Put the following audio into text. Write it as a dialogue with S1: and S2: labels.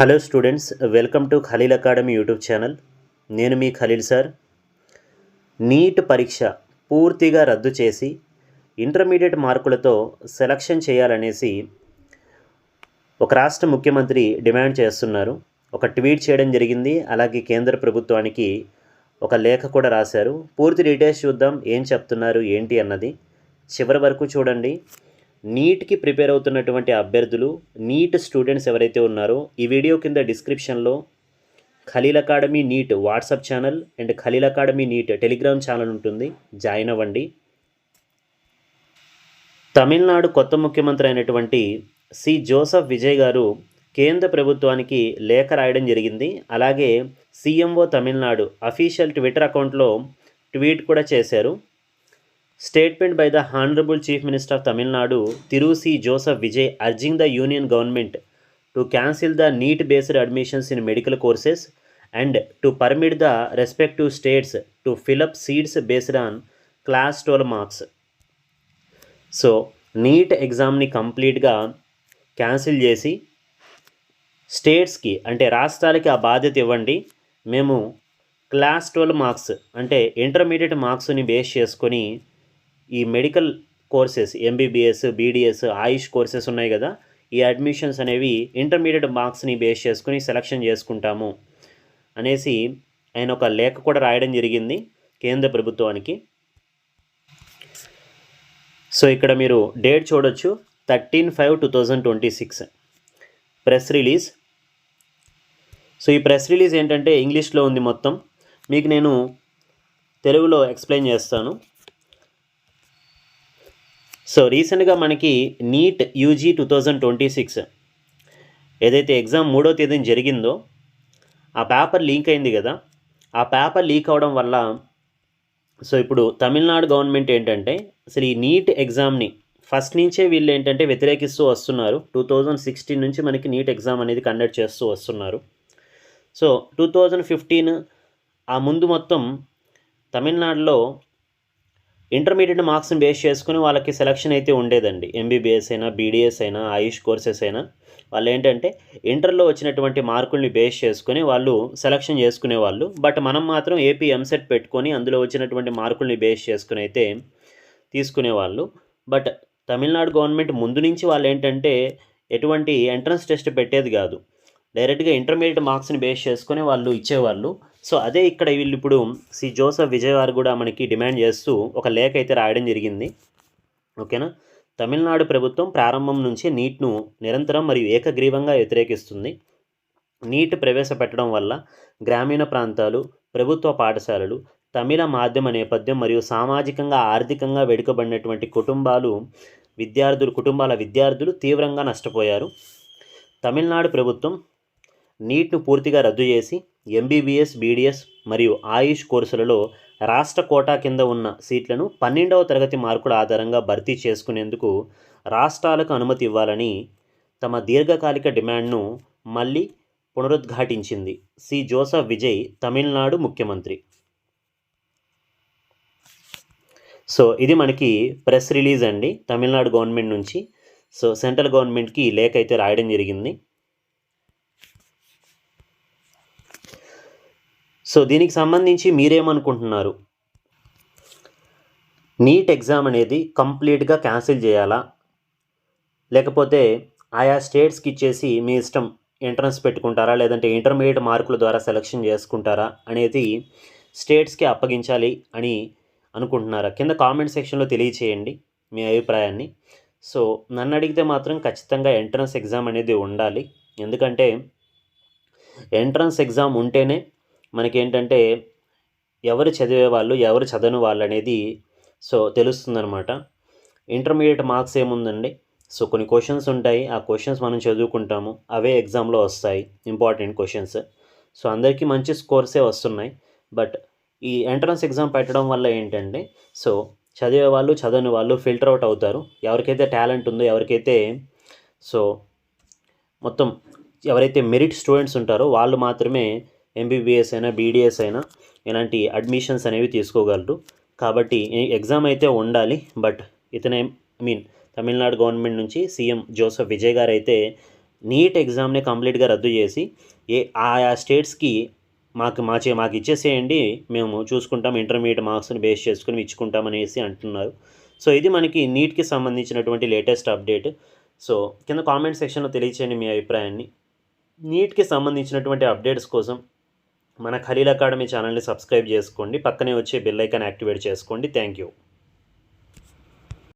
S1: Hello students, welcome to Khalil Academy YouTube channel. నేను మీ Khaleel sir. Neat పరీక్ష పూర్తిగా రద్దు చేసి ఇంటర్మీడియట్ మార్కులతో సెలక్షన్ చేయాలనేసి ఒక రాష్ట్ర ముఖ్యమంత్రి డిమాండ్ చేస్తున్నారు. ఒక ట్వీట్ చేయడం జరిగింది. అలాగే కేంద్ర ప్రభుత్వానికి ఒక లేఖ కూడా రాశారు. పూర్తి డీటెయిల్స్ చూద్దాం, ఏం చెప్తున్నారు ఏంటి అన్నది. చివరి వరకు చూడండి. నీట్కి ప్రిపేర్ అవుతున్నటువంటి అభ్యర్థులు, నీట్ స్టూడెంట్స్ ఎవరైతే ఉన్నారో ఈ వీడియో కింద డిస్క్రిప్షన్లో Khalil Academy NEET WhatsApp channel and Khalil Academy NEET Telegram channel ఉంటుంది, జాయిన్ అవ్వండి. తమిళనాడు కొత్త ముఖ్యమంత్రి అయినటువంటి సి జోసెఫ్ విజయ్ గారు కేంద్ర ప్రభుత్వానికి లేఖ రాయడం జరిగింది. అలాగే సీఎంఓ తమిళనాడు అఫీషియల్ ట్విట్టర్ అకౌంట్లో ట్వీట్ కూడా చేశారు. Statement by the Honorable Chief Minister of Tamil Nadu, Thiru C. Joseph Vijay, urging the Union Government to cancel the NEET-based admissions in medical courses and to permit the respective states to fill up seats based on Class 12 marks. So NEET ఎగ్జామ్ని కంప్లీట్గా cancel చేసి స్టేట్స్కి అంటే రాష్ట్రాలకి ఆ బాధ్యత ఇవ్వండి. మేము క్లాస్ 12 మార్క్స్ అంటే ఇంటర్మీడియట్ మార్క్స్ని బేస్ చేసుకొని ఈ మెడికల్ కోర్సెస్ ఎంబీబీఎస్, బీడీఎస్, ఆయుష్ కోర్సెస్ ఉన్నాయి కదా, ఈ అడ్మిషన్స్ అనేవి ఇంటర్మీడియట్ మార్క్స్ని బేస్ చేసుకుని సెలక్షన్ చేసుకుంటాము అనేసి ఆయన ఒక లేఖ కూడా రాయడం జరిగింది కేంద్ర ప్రభుత్వానికి. సో ఇక్కడ మీరు డేట్ చూడొచ్చు, 13/5/2026 ప్రెస్ రిలీజ్. సో ఈ ప్రెస్ రిలీజ్ ఏంటంటే ఇంగ్లీష్లో ఉంది మొత్తం, మీకు నేను తెలుగులో ఎక్స్ప్లెయిన్ చేస్తాను. సో రీసెంట్గా మనకి నీట్ యూజీ 2026 ఏదైతే ఎగ్జామ్ 3వ తేదీన జరిగిందో ఆ పేపర్ లీక్ అయింది కదా. ఆ పేపర్ లీక్ అవడం వల్ల సో ఇప్పుడు తమిళనాడు గవర్నమెంట్ ఏంటంటే అసలు ఈ నీట్ ఎగ్జామ్ని ఫస్ట్ నుంచే వీళ్ళు ఏంటంటే వ్యతిరేకిస్తూ వస్తున్నారు. 2016 నుంచి మనకి నీట్ ఎగ్జామ్ అనేది కండక్ట్ చేస్తూ వస్తున్నారు. సో 2015 ఆ ముందు మొత్తం తమిళనాడులో ఇంటర్మీడియట్ మార్క్స్ని బేస్ చేసుకుని వాళ్ళకి సెలక్షన్ అయితే ఉండేదండి. ఎంబీబీఎస్ అయినా, బీడీఎస్ అయినా, ఆయుష్ కోర్సెస్ అయినా వాళ్ళు ఏంటంటే ఇంటర్లో వచ్చినటువంటి మార్కుల్ని బేస్ చేసుకుని వాళ్ళు సెలక్షన్ చేసుకునేవాళ్ళు. బట్ మనం మాత్రం ఏపీ ఎంసెట్ పెట్టుకొని అందులో వచ్చినటువంటి మార్కుల్ని బేస్ చేసుకుని అయితే తీసుకునేవాళ్ళు. బట్ తమిళనాడు గవర్నమెంట్ ముందు నుంచి వాళ్ళు ఏంటంటే ఎటువంటి ఎంట్రన్స్ టెస్ట్ పెట్టేది కాదు, డైరెక్ట్గా ఇంటర్మీడియట్ మార్క్స్ని బేస్ చేసుకొని వాళ్ళు ఇచ్చేవాళ్ళు. సో అదే ఇక్కడ వీళ్ళు ఇప్పుడు సి జోసెఫ్ విజయ్ గారు కూడా మనకి డిమాండ్ చేస్తూ ఒక లేఖ అయితే రాయడం జరిగింది. ఓకేనా. తమిళనాడు ప్రభుత్వం ప్రారంభం నుంచి నీట్ను నిరంతరం మరియు ఏకగ్రీవంగా వ్యతిరేకిస్తుంది. నీట్ ప్రవేశపెట్టడం వల్ల గ్రామీణ ప్రాంతాలు, ప్రభుత్వ పాఠశాలలు, తమిళ మాధ్యమ నేపథ్యం మరియు సామాజికంగా ఆర్థికంగా వెనుకబడినటువంటి కుటుంబాల విద్యార్థులు తీవ్రంగా నష్టపోయారు. తమిళనాడు ప్రభుత్వం నీట్ను పూర్తిగా రద్దు చేసి ఎంబీబీఎస్, బీడీఎస్ మరియు ఆయుష్ కోర్సులలో రాష్ట్ర కోటా కింద ఉన్న సీట్లను 12వ తరగతి మార్కుల ఆధారంగా భర్తీ చేసుకునేందుకు రాష్ట్రాలకు అనుమతి ఇవ్వాలని తమ దీర్ఘకాలిక డిమాండ్ను మళ్ళీ పునరుద్ఘాటించింది సి జోసెఫ్ విజయ్, తమిళనాడు ముఖ్యమంత్రి. సో ఇది మనకి ప్రెస్ రిలీజ్ అండి తమిళనాడు గవర్నమెంట్ నుంచి. సో సెంట్రల్ గవర్నమెంట్కి లేఖ అయితే రాయడం జరిగింది. సో దీనికి సంబంధించి మీరేమనుకుంటున్నారు? నీట్ ఎగ్జామ్ అనేది కంప్లీట్గా క్యాన్సిల్ చేయాలా, లేకపోతే ఆయా స్టేట్స్కి ఇచ్చేసి మీ ఇష్టం ఎంట్రన్స్ పెట్టుకుంటారా, లేదంటే ఇంటర్మీడియట్ మార్కుల ద్వారా సెలక్షన్ చేసుకుంటారా అనేది స్టేట్స్కి అప్పగించాలి అని అనుకుంటున్నారా? కింద కామెంట్ సెక్షన్లో తెలియచేయండి మీ అభిప్రాయాన్ని. సో నన్ను అడిగితే మాత్రం ఖచ్చితంగా ఎంట్రన్స్ ఎగ్జామ్ అనేది ఉండాలి. ఎందుకంటే ఎంట్రన్స్ ఎగ్జామ్ ఉంటేనే మనకేంటంటే ఎవరు చదివే వాళ్ళు, ఎవరు చదవని వాళ్ళు అనేది సో తెలుస్తుందనమాట. ఇంటర్మీడియట్ మార్క్స్ ఏముందండి, సో కొన్ని క్వశ్చన్స్ ఉంటాయి, ఆ క్వశ్చన్స్ మనం చదువుకుంటాము, అవే ఎగ్జామ్లో వస్తాయి ఇంపార్టెంట్ క్వశ్చన్స్. సో అందరికీ మంచి స్కోర్సే వస్తున్నాయి. బట్ ఈ ఎంట్రన్స్ ఎగ్జామ్ పెట్టడం వల్ల ఏంటంటే సో చదివే వాళ్ళు, చదవని వాళ్ళు ఫిల్టర్ అవుట్ అవుతారు. ఎవరికైతే టాలెంట్ ఉందో, ఎవరికైతే సో మొత్తం ఎవరైతే మెరిట్ స్టూడెంట్స్ ఉంటారో వాళ్ళు మాత్రమే ఎంబీబీఎస్ అయినా, బీడీఎస్ అయినా ఇలాంటి అడ్మిషన్స్ అనేవి తీసుకోగలరు. కాబట్టి ఎగ్జామ్ అయితే ఉండాలి. బట్ తమిళనాడు గవర్నమెంట్ నుంచి సీఎం జోసెఫ్ విజయ్ గారు అయితే నీట్ ఎగ్జామ్ని కంప్లీట్గా రద్దు చేసి ఆయా స్టేట్స్కి మాకు ఇచ్చేసేయండి, మేము చూసుకుంటాం, ఇంటర్మీడియట్ మార్క్స్ని బేస్ చేసుకుని ఇచ్చుకుంటామనేసి అంటున్నారు. సో ఇది మనకి నీట్కి సంబంధించినటువంటి లేటెస్ట్ అప్డేట్. సో కింద కామెంట్ సెక్షన్లో తెలియచేయండి మీ అభిప్రాయాన్ని. నీట్కి సంబంధించినటువంటి అప్డేట్స్ కోసం మన ఖలీల్ అకాడమీ ఛానల్ని సబ్స్క్రైబ్ చేసుకోండి, పక్కనే వచ్చే బెల్ ఐకాన్ యాక్టివేట్ చేసుకోండి. Thank you.